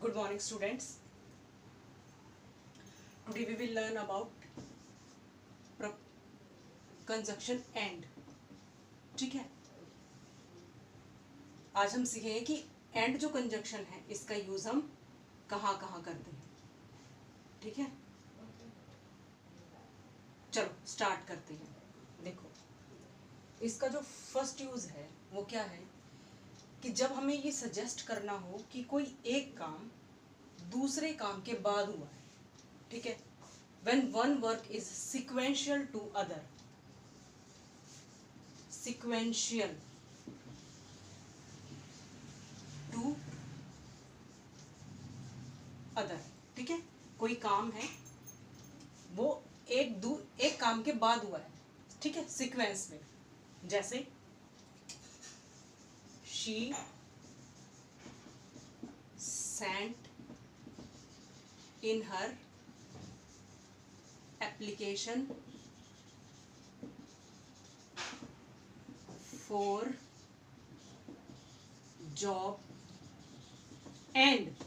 Good morning, students. Today we will learn about conjunction and. ठीक है, आज हम सीखेंगे कि एंड जो कंजक्शन है इसका यूज हम कहाँ कहाँ करते हैं. ठीक है, चलो स्टार्ट करते हैं. देखो, इसका जो फर्स्ट यूज है वो क्या है कि जब हमें ये सजेस्ट करना हो कि कोई एक काम दूसरे काम के बाद हुआ है. ठीक है, when one work is sequential to other, sequential to other. ठीक है, कोई काम है वो एक काम के बाद हुआ है. ठीक है, सीक्वेंस में. जैसे she sent in her application for job and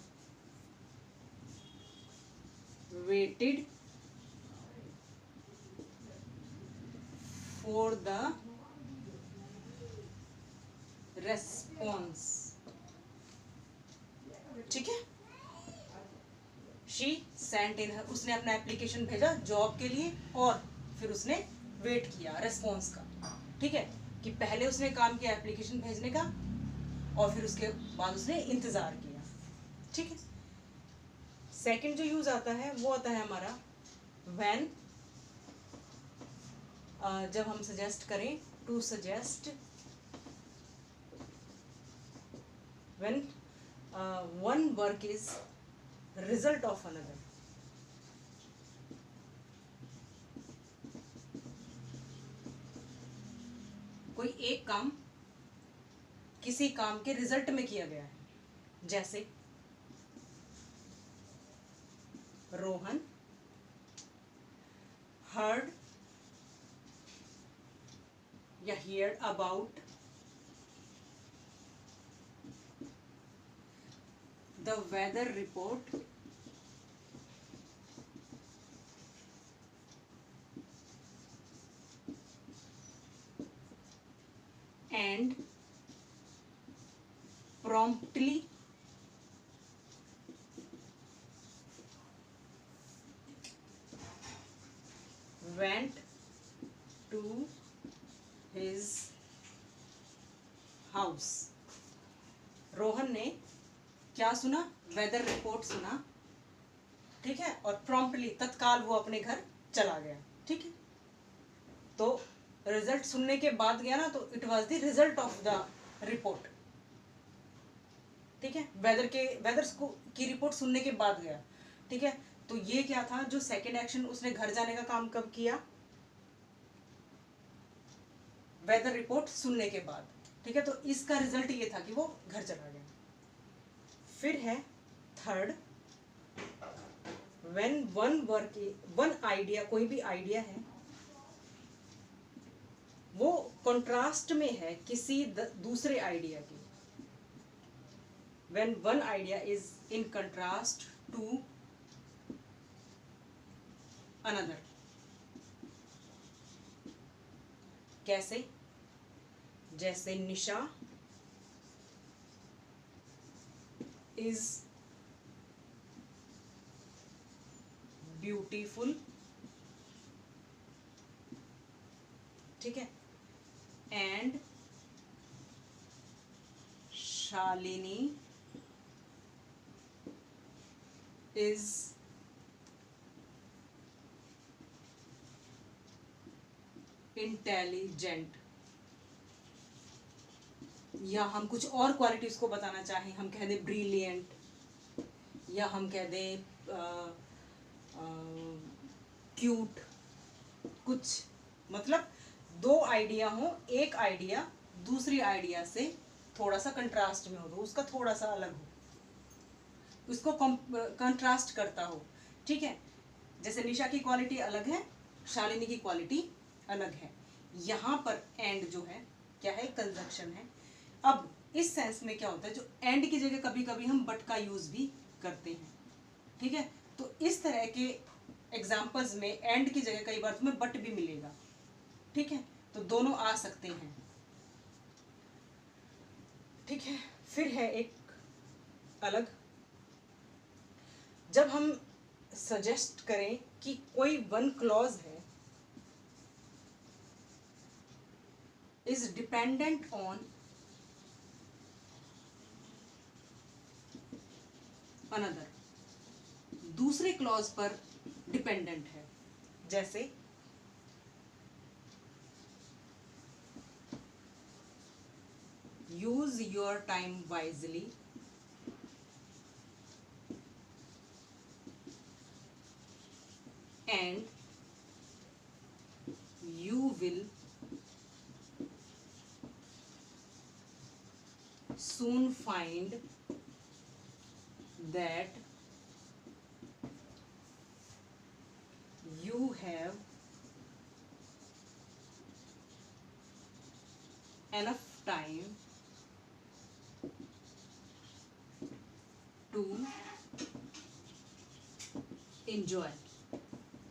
waited for the response. ठीक है, शी सेंट इन, उसने अपना एप्लीकेशन भेजा जॉब के लिए और फिर उसने वेट किया रेस्पॉन्स का. ठीक है, कि पहले उसने काम किया एप्लीकेशन भेजने का और फिर उसके बाद उसने इंतजार किया. ठीक है, सेकंड जो यूज आता है वो आता है हमारा व्हेन, जब हम सजेस्ट करें to suggest, when one work is result of another. कोई एक काम किसी काम के रिजल्ट में किया गया है. जैसे रोहन heard या heard about the weather report and promptly went to his house. Rohan ने क्या सुना? वेदर रिपोर्ट सुना. ठीक है, और प्रॉम्प्टली तत्काल वो अपने घर चला गया. ठीक है, तो रिजल्ट सुनने के बाद गया ना, तो it was the result of the report. ठीक है, वेदर की रिपोर्ट सुनने के बाद गया. ठीक है, तो ये क्या था, जो सेकेंड एक्शन उसने घर जाने का काम कब किया? वेदर रिपोर्ट सुनने के बाद. ठीक है, तो इसका रिजल्ट ये था कि वो घर चला गया. फिर है थर्ड, व्हेन वन आइडिया, कोई भी आइडिया है वो कंट्रास्ट में है किसी दूसरे आइडिया की. When one idea is in contrast to another. कैसे? जैसे निशा is beautiful. ठीक है, and शालिनी is intelligent. या हम कुछ और क्वालिटी उसको बताना चाहें, हम कह दें ब्रिलियंट, या हम कह दें क्यूट. कुछ मतलब दो आइडिया हो, एक आइडिया दूसरी आइडिया से थोड़ा सा कंट्रास्ट में हो, तो उसका थोड़ा सा अलग हो, उसको कंट्रास्ट करता हो. ठीक है, जैसे निशा की क्वालिटी अलग है, शालिनी की क्वालिटी अलग है. यहाँ पर एंड जो है क्या है, कंजंक्शन है. अब इस सेंस में क्या होता है, जो एंड की जगह कभी कभी हम बट का यूज भी करते हैं, ठीक है। तो इस तरह के एग्जाम्पल्स में एंड की जगह कई बार तुम्हें बट भी मिलेगा, ठीक है। तो दोनों आ सकते हैं, ठीक है। फिर है एक अलग, जब हम सजेस्ट करें कि कोई वन क्लॉज है इज डिपेंडेंट ऑन अनदर, दूसरे क्लॉज पर डिपेंडेंट है, जैसे use your time wisely and you will soon find that you have enough time to enjoy,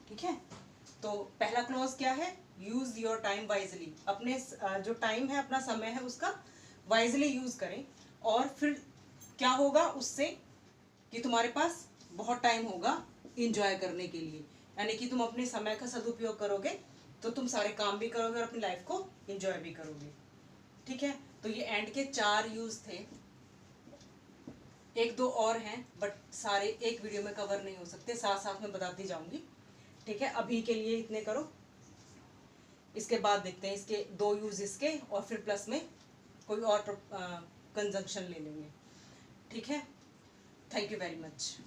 ठीक है। तो पहला क्लॉज क्या है, यूज योर टाइम वाइजली, अपने जो टाइम है, अपना समय है, उसका वाइजली यूज करें। और फिर क्या होगा उससे, कि तुम्हारे पास बहुत टाइम होगा इंजॉय करने के लिए, यानी कि तुम अपने समय का सदुपयोग करोगे तो तुम सारे काम भी करोगे और अपनी लाइफ को इंजॉय भी करोगे, ठीक है। तो ये एंड के 4 यूज थे, एक दो और हैं बट सारे एक वीडियो में कवर नहीं हो सकते, साथ साथ में बताती जाऊंगी, ठीक है। अभी के लिए इतने करो, इसके बाद देखते हैं इसके 2 यूज इसके, और फिर प्लस में कोई और कंजंक्शन ले लेंगे, ठीक है। Thank you very much.